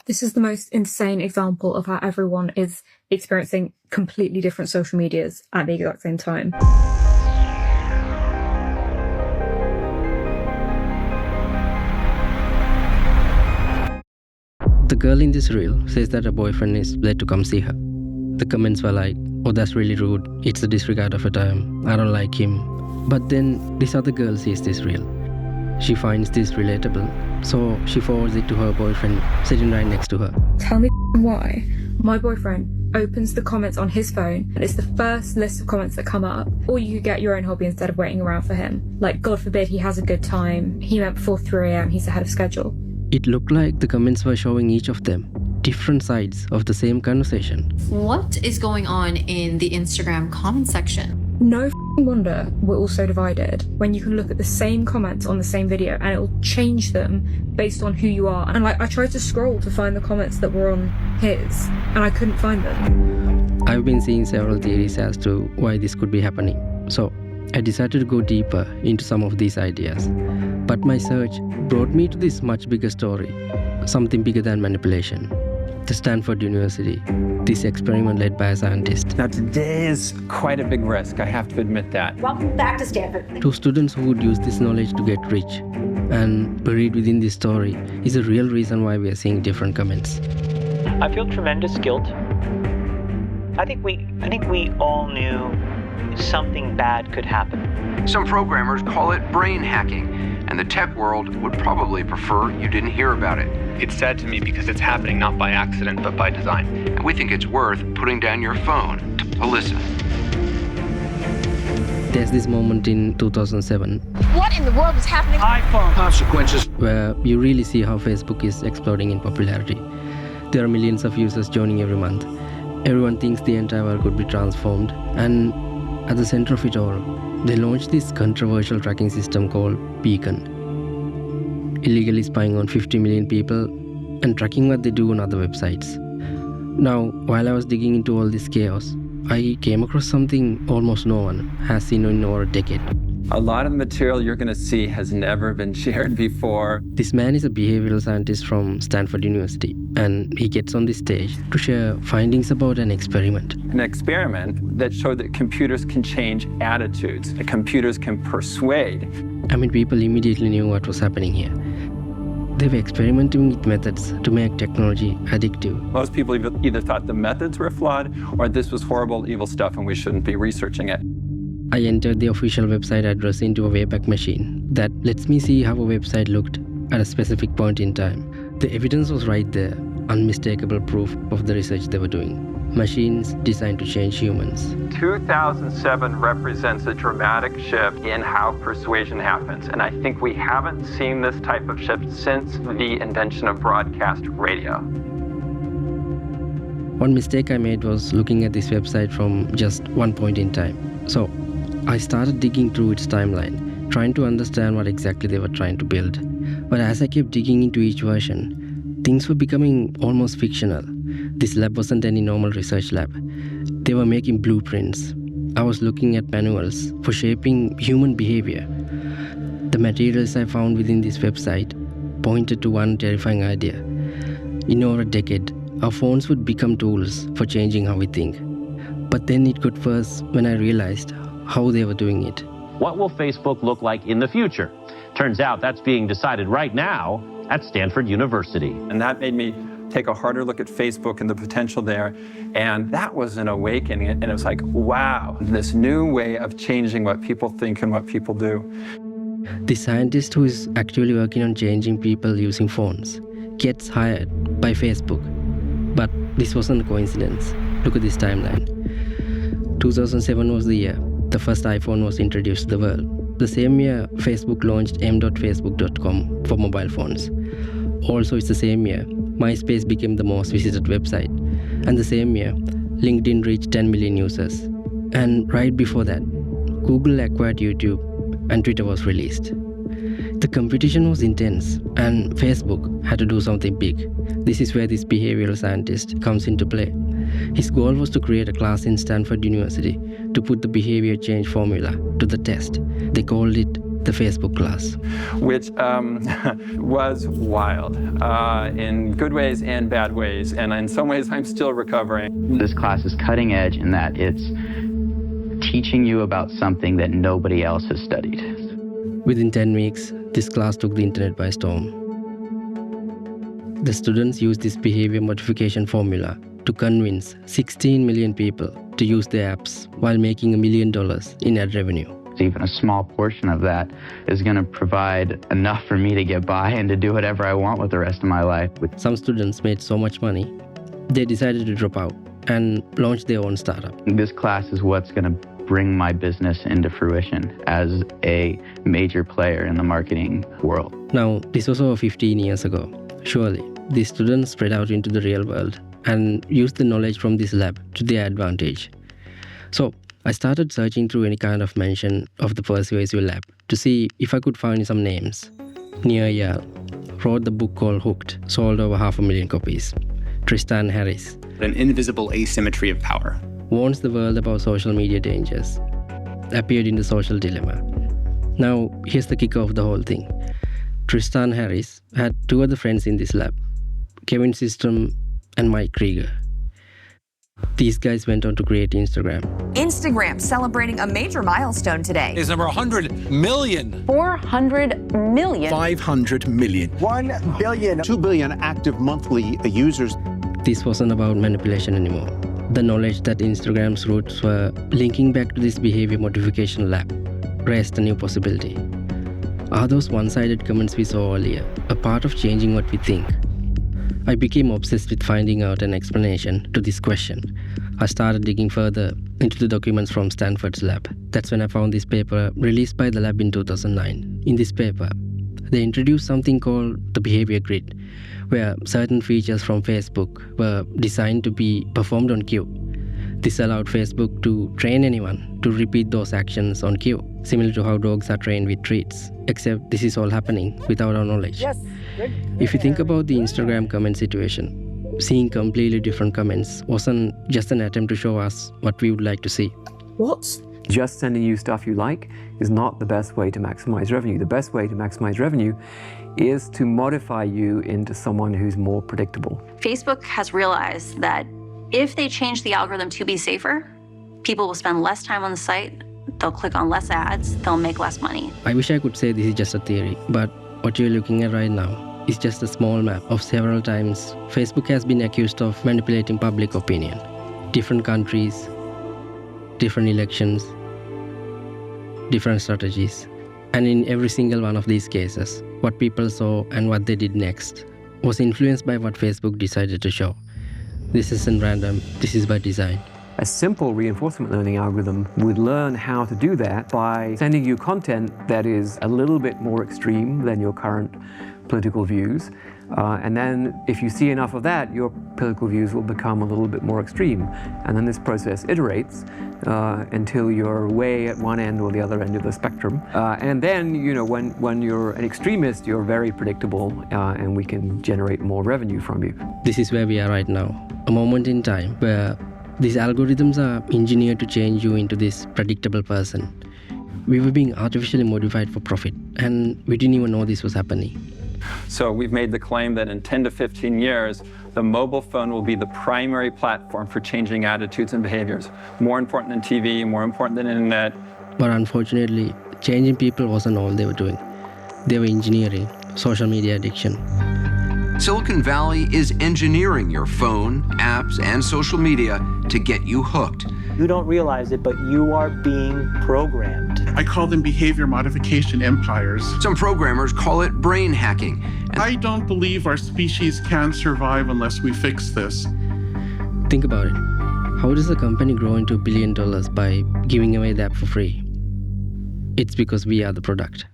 This is the most insane example of how everyone is experiencing completely different social medias at the exact same time. The girl in this reel says that her boyfriend is late to come see her. The comments were like, "Oh, that's really rude. It's a disregard of her time. I don't like him." But then this other girl sees this reel. She finds this relatable, so she forwards it to her boyfriend sitting right next to her. Tell me why. My boyfriend opens the comments on his phone and it's the first list of comments that come up. Or you could get your own hobby instead of waiting around for him. Like, God forbid he has a good time. He went before 3 a.m. He's ahead of schedule. It looked like the comments were showing each of them different sides of the same conversation. What is going on in the Instagram comment section? No wonder we're all so divided when you can look at the same comments on the same video and it'll change them based on who you are. And I tried to scroll to find the comments that were on his and I couldn't find them. I've been seeing several theories as to why this could be happening. So I decided to go deeper into some of these ideas. But my search brought me to this much bigger story, something bigger than manipulation. The Stanford University, this experiment led by a scientist. Now today is quite a big risk, I have to admit that. Welcome back to Stanford. Two students who would use this knowledge to get rich. And buried within this story is a real reason why we are seeing different comments. I feel tremendous guilt. I think we all knew something bad could happen. Some programmers call it brain hacking, and the tech world would probably prefer you didn't hear about it. It's sad to me because it's happening not by accident, but by design. And we think it's worth putting down your phone to listen. There's this moment in 2007. What in the world is happening? iPhone consequences. Where you really see how Facebook is exploding in popularity. There are millions of users joining every month. Everyone thinks the entire world could be transformed. And at the center of it all, they launched this controversial tracking system called Beacon. Illegally spying on 50 million people and tracking what they do on other websites. Now, while I was digging into all this chaos, I came across something almost no one has seen in over a decade. A lot of the material you're going to see has never been shared before. This man is a behavioral scientist from Stanford University, and he gets on this stage to share findings about an experiment. An experiment that showed that computers can change attitudes, that computers can persuade. I mean, people immediately knew what was happening here. They were experimenting with methods to make technology addictive. Most people either thought the methods were flawed or this was horrible, evil stuff and we shouldn't be researching it. I entered the official website address into a Wayback machine that lets me see how a website looked at a specific point in time. The evidence was right there, unmistakable proof of the research they were doing. Machines designed to change humans. 2007 represents a dramatic shift in how persuasion happens, and I think we haven't seen this type of shift since the invention of broadcast radio. One mistake I made was looking at this website from just one point in time. So I started digging through its timeline, trying to understand what exactly they were trying to build. But as I kept digging into each version, things were becoming almost fictional. This lab wasn't any normal research lab. They were making blueprints. I was looking at manuals for shaping human behavior. The materials I found within this website pointed to one terrifying idea. In over a decade, our phones would become tools for changing how we think. But then it got worse when I realized how they were doing it. What will Facebook look like in the future? Turns out that's being decided right now at Stanford University. And that made me take a harder look at Facebook and the potential there. And that was an awakening. And it was like, wow, this new way of changing what people think and what people do. The scientist who is actually working on changing people using phones gets hired by Facebook. But this wasn't a coincidence. Look at this timeline. 2007 was the year the first iPhone was introduced to the world. The same year, Facebook launched m.facebook.com for mobile phones. Also, it's the same year MySpace became the most visited website. And the same year, LinkedIn reached 10 million users. And right before that, Google acquired YouTube and Twitter was released. The competition was intense and Facebook had to do something big. This is where this behavioral scientist comes into play. His goal was to create a class in Stanford University to put the behavior change formula to the test. They called it the Facebook class. Which was wild in good ways and bad ways. And in some ways, I'm still recovering. This class is cutting edge in that it's teaching you about something that nobody else has studied. Within 10 weeks, this class took the internet by storm. The students used this behavior modification formula to convince 16 million people to use their apps while making $1 million in ad revenue. Even a small portion of that is going to provide enough for me to get by and to do whatever I want with the rest of my life. Some students made so much money, they decided to drop out and launch their own startup. This class is what's going to bring my business into fruition as a major player in the marketing world. Now, this was over 15 years ago. Surely, these students spread out into the real world and used the knowledge from this lab to their advantage. So, I started searching through any kind of mention of the persuasive lab to see if I could find some names. Near Yale wrote the book called Hooked, sold over 500,000 copies. Tristan Harris, An Invisible Asymmetry of Power, warns the world about social media dangers, appeared in The Social Dilemma. Now, here's the kicker of the whole thing. Tristan Harris had two other friends in this lab, Kevin Systrom and Mike Krieger. These guys went on to create Instagram. Instagram celebrating a major milestone today. Is number 100 million. 400 million. 500 million. 1 billion. 2 billion active monthly users. This wasn't about manipulation anymore. The knowledge that Instagram's roots were linking back to this behavior modification lab raised a new possibility. Are those one-sided comments we saw earlier a part of changing what we think? I became obsessed with finding out an explanation to this question. I started digging further into the documents from Stanford's lab. That's when I found this paper released by the lab in 2009. In this paper, they introduced something called the behavior grid, where certain features from Facebook were designed to be performed on cue. This allowed Facebook to train anyone to repeat those actions on cue, similar to how dogs are trained with treats, except this is all happening without our knowledge. Yes. If you think about the Instagram comment situation, seeing completely different comments wasn't just an attempt to show us what we would like to see. What? Just sending you stuff you like is not the best way to maximize revenue. The best way to maximize revenue is to modify you into someone who's more predictable. Facebook has realized that if they change the algorithm to be safer, people will spend less time on the site, they'll click on less ads, they'll make less money. I wish I could say this is just a theory, but what you're looking at right now is just a small map of several times Facebook has been accused of manipulating public opinion. Different countries, different elections, different strategies. And in every single one of these cases, what people saw and what they did next was influenced by what Facebook decided to show. This isn't random, this is by design. A simple reinforcement learning algorithm would learn how to do that by sending you content that is a little bit more extreme than your current political views. And then if you see enough of that, your political views will become a little bit more extreme. And then this process iterates until you're way at one end or the other end of the spectrum. And then, when you're an extremist, you're very predictable and we can generate more revenue from you. This is where we are right now, a moment in time where these algorithms are engineered to change you into this predictable person. We were being artificially modified for profit, and we didn't even know this was happening. So we've made the claim that in 10 to 15 years, the mobile phone will be the primary platform for changing attitudes and behaviors. More important than TV, more important than internet. But unfortunately, changing people wasn't all they were doing. They were engineering social media addiction. Silicon Valley is engineering your phone, apps, and social media to get you hooked. You don't realize it, but you are being programmed. I call them behavior modification empires. Some programmers call it brain hacking. I don't believe our species can survive unless we fix this. Think about it. How does a company grow into $1 billion by giving away the app for free? It's because we are the product.